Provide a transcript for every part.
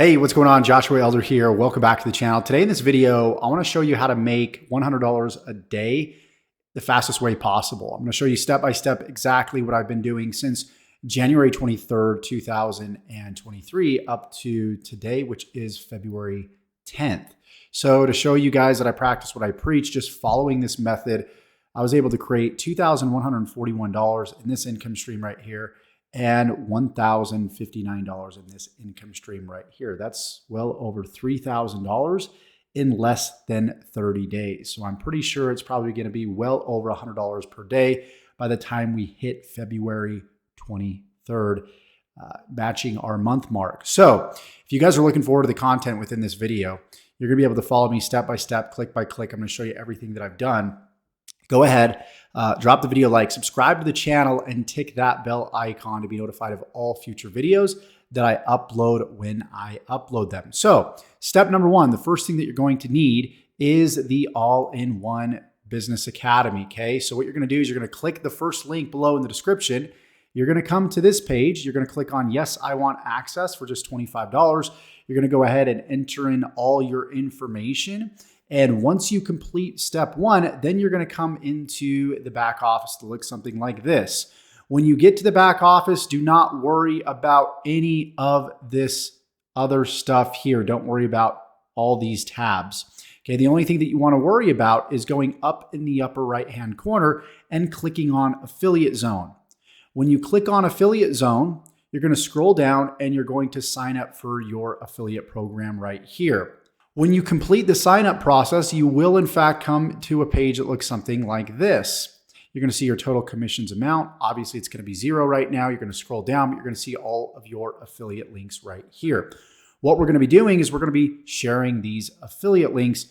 Hey, what's going on? Joshua Elder here. Welcome back to the channel. Today in this video, I want to show you how to make $100 a day the fastest way possible. I'm going to show you step by step exactly what I've been doing since January 23rd, 2023 up to today, which is February 10th. So to show you guys that I practice what I preach, just following this method, I was able to create $2,141 in this income stream right here and $1,059 in this income stream right here. That's well over $3,000 in less than 30 days. So I'm pretty sure it's probably going to be well over $100 per day by the time we hit February 23rd, matching our month mark. So if you guys are looking forward to the content within this video, you're going to be able to follow me step by step, click by click. I'm going to show you everything that I've done. Go ahead, drop the video like, subscribe to the channel, and tick that bell icon to be notified of all future videos that I upload when I upload them. So step number one, the first thing that you're going to need is the all-in-one business academy, okay? So what you're gonna do is you're gonna click the first link below in the description. You're gonna come to this page. You're gonna click on yes, I want access for just $25. You're gonna go ahead and enter in all your information. And once you complete step one, then you're going to come into the back office to look something like this. When you get to the back office, do not worry about any of this other stuff here. Don't worry about all these tabs. Okay, the only thing that you want to worry about is going up in the upper right-hand corner and clicking on Affiliate Zone. When you click on Affiliate Zone, you're going to scroll down and you're going to sign up for your affiliate program right here. When you complete the sign up process, you will in fact come to a page that looks something like this. You're going to see your total commissions amount. Obviously, it's going to be zero right now. You're going to scroll down, but you're going to see all of your affiliate links right here. What we're going to be doing is we're going to be sharing these affiliate links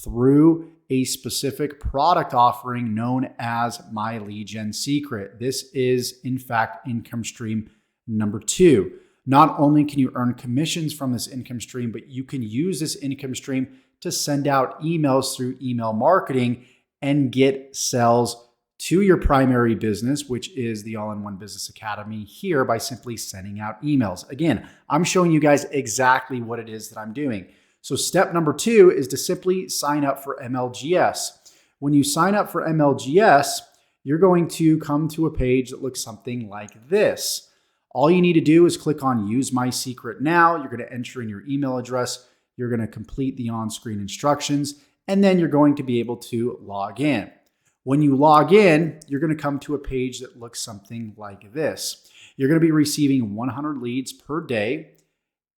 through a specific product offering known as My Lead Gen Secret. This is in fact income stream number 2. Not only can you earn commissions from this income stream, but you can use this income stream to send out emails through email marketing and get sales to your primary business, which is the All-in-One Business Academy here, by simply sending out emails. Again, I'm showing you guys exactly what it is that I'm doing. So step number 2 is to simply sign up for MLGS. When you sign up for MLGS, you're going to come to a page that looks something like this. All you need to do is click on Use My Secret Now. You're going to enter in your email address. You're going to complete the on-screen instructions, and then you're going to be able to log in. When you log in, you're going to come to a page that looks something like this. You're going to be receiving 100 leads per day,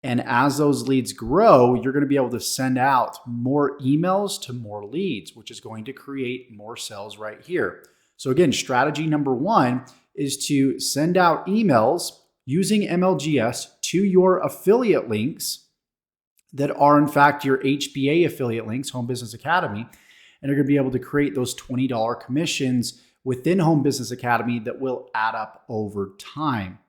and as those leads grow, you're going to be able to send out more emails to more leads, which is going to create more sales right here. So again, strategy number 1 is to send out emails using MLGS to your affiliate links that are in fact your HBA affiliate links, Home Business Academy, and you're going to be able to create those $20 commissions within Home Business Academy that will add up over time.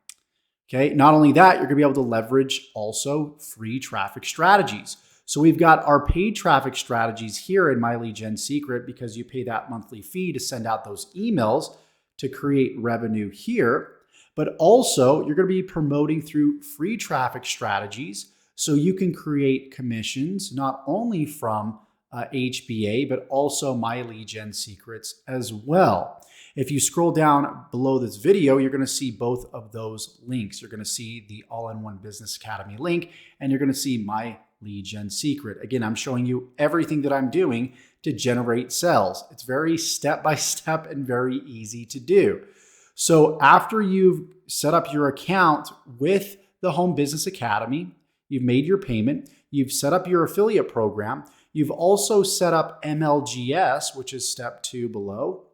Okay, not only that, you're going to be able to leverage also free traffic strategies. So we've got our paid traffic strategies here in My Lead Gen Secret because you pay that monthly fee to send out those emails to create revenue here. But also you're going to be promoting through free traffic strategies so you can create commissions not only from HBA, but also My Lead Gen Secrets as well. If you scroll down below this video, you're going to see both of those links. You're going to see the All-in-One Business Academy link, and you're going to see My Lead Gen Secret. Again, I'm showing you everything that I'm doing to generate sales. It's very step-by-step and very easy to do. So after you've set up your account with the Home Business Academy, you've made your payment, you've set up your affiliate program, you've also set up MLGS, which is step 2 below,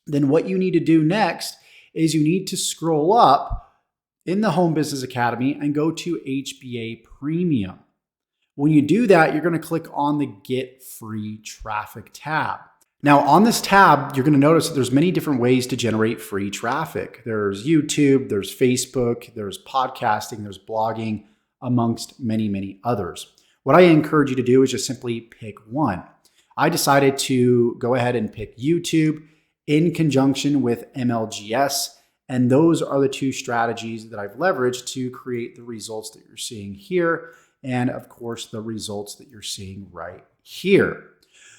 then what you need to do next is you need to scroll up in the Home Business Academy and go to HBA Premium. When you do that, you're going to click on the Get Free Traffic tab. Now on this tab, you're going to notice that there's many different ways to generate free traffic. There's YouTube, there's Facebook, there's podcasting, there's blogging, amongst many, many others. What I encourage you to do is just simply pick one. I decided to go ahead and pick YouTube in conjunction with MLGS, and those are the 2 strategies that I've leveraged to create the results that you're seeing here and of course the results that you're seeing right here.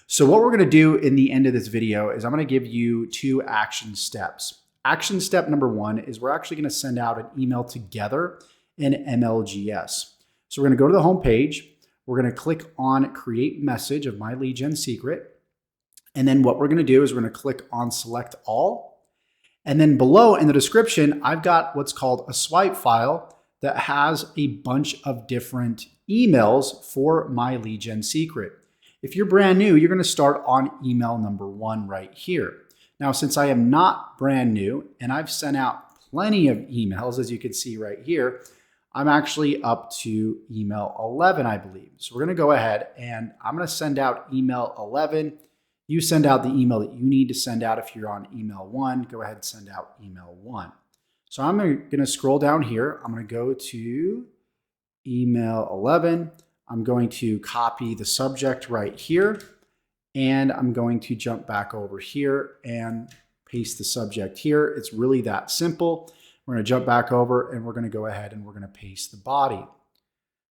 So what we're going to do in the end of this video is I'm going to give you 2 action steps. Action step number 1 is we're actually going to send out an email together in MLGS. So we're going to go to the home page. We're going to click on create message of my lead gen secret. And then what we're going to do is we're going to click on select all. And then below in the description, I've got what's called a swipe file that has a bunch of different emails for my lead gen secret. If you're brand new, you're going to start on email number 1 right here. Now, since I am not brand new and I've sent out plenty of emails, as you can see right here, I'm actually up to email 11, I believe. So we're going to go ahead and I'm going to send out email 11. You send out the email that you need to send out. If you're on email 1, go ahead and send out email 1. So I'm going to scroll down here. I'm going to go to email 11. I'm going to copy the subject right here, and I'm going to jump back over here and paste the subject here. It's really that simple. We're going to jump back over and we're going to go ahead and we're going to paste the body.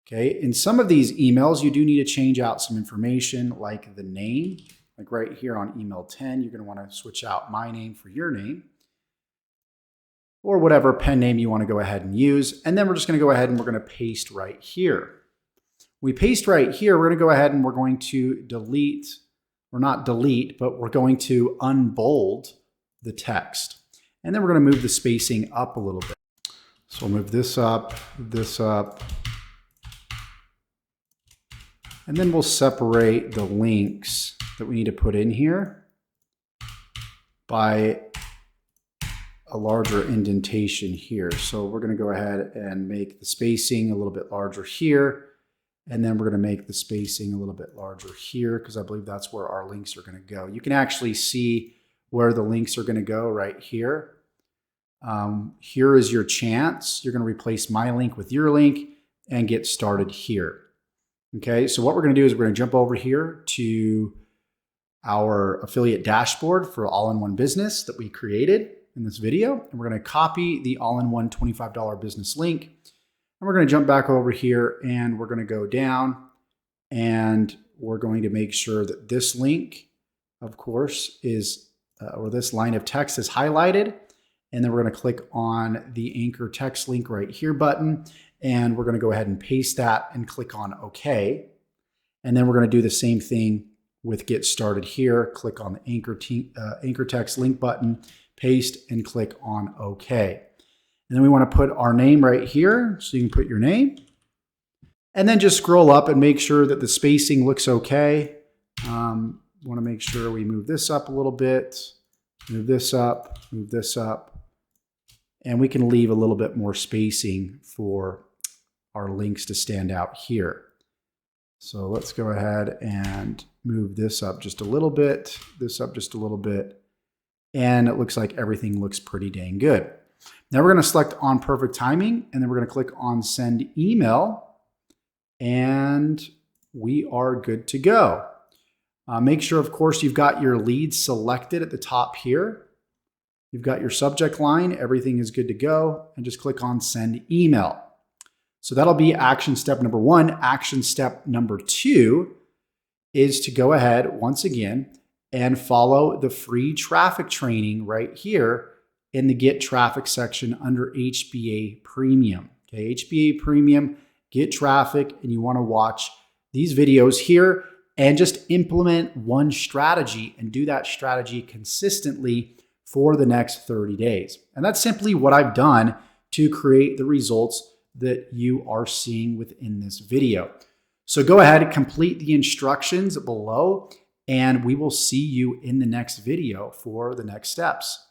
Okay, in some of these emails, you do need to change out some information like the name. Like right here on email 10, you're going to want to switch out my name for your name, or whatever pen name you want to go ahead and use. And then we're just going to go ahead and we're going to paste right here. We paste right here, we're going to go ahead and we're going to delete, or not delete, but we're going to unbold the text. And then we're going to move the spacing up a little bit. So we'll move this up, and then we'll separate the links that we need to put in here by a larger indentation here. So we're going to go ahead and make the spacing a little bit larger here. And then we're going to make the spacing a little bit larger here because I believe that's where our links are going to go. You can actually see where the links are going to go right here. Here is your chance. You're going to replace my link with your link and get started here. Okay, so what we're going to do is we're going to jump over here to our affiliate dashboard for all-in-one business that we created in this video. And we're going to copy the all-in-one $25 business link. And we're going to jump back over here and we're going to go down and we're going to make sure that this link, of course, is, or this line of text is highlighted. And then we're going to click on the anchor text link right here button. And we're going to go ahead and paste that and click on OK. And then we're going to do the same thing with get started here. Click on the anchor text link button, paste and click on OK. And then we want to put our name right here. So you can put your name. And then just scroll up and make sure that the spacing looks okay. Want to make sure we move this up a little bit, move this up, move this up. And we can leave a little bit more spacing for our links to stand out here. So let's go ahead and move this up just a little bit, this up just a little bit. And it looks like everything looks pretty dang good. Now we're going to select on perfect timing, and then we're going to click on send email, and we are good to go. Make sure, of course, you've got your lead selected at the top here. You've got your subject line, everything is good to go, and just click on send email. So that'll be action step number 1. Action step number 2 is to go ahead once again and follow the free traffic training right here in the Get Traffic section under HBA Premium. Okay, HBA Premium, get traffic, and you want to watch these videos here and just implement one strategy and do that strategy consistently for the next 30 days. And that's simply what I've done to create the results that you are seeing within this video. So go ahead and complete the instructions below, and we will see you in the next video for the next steps.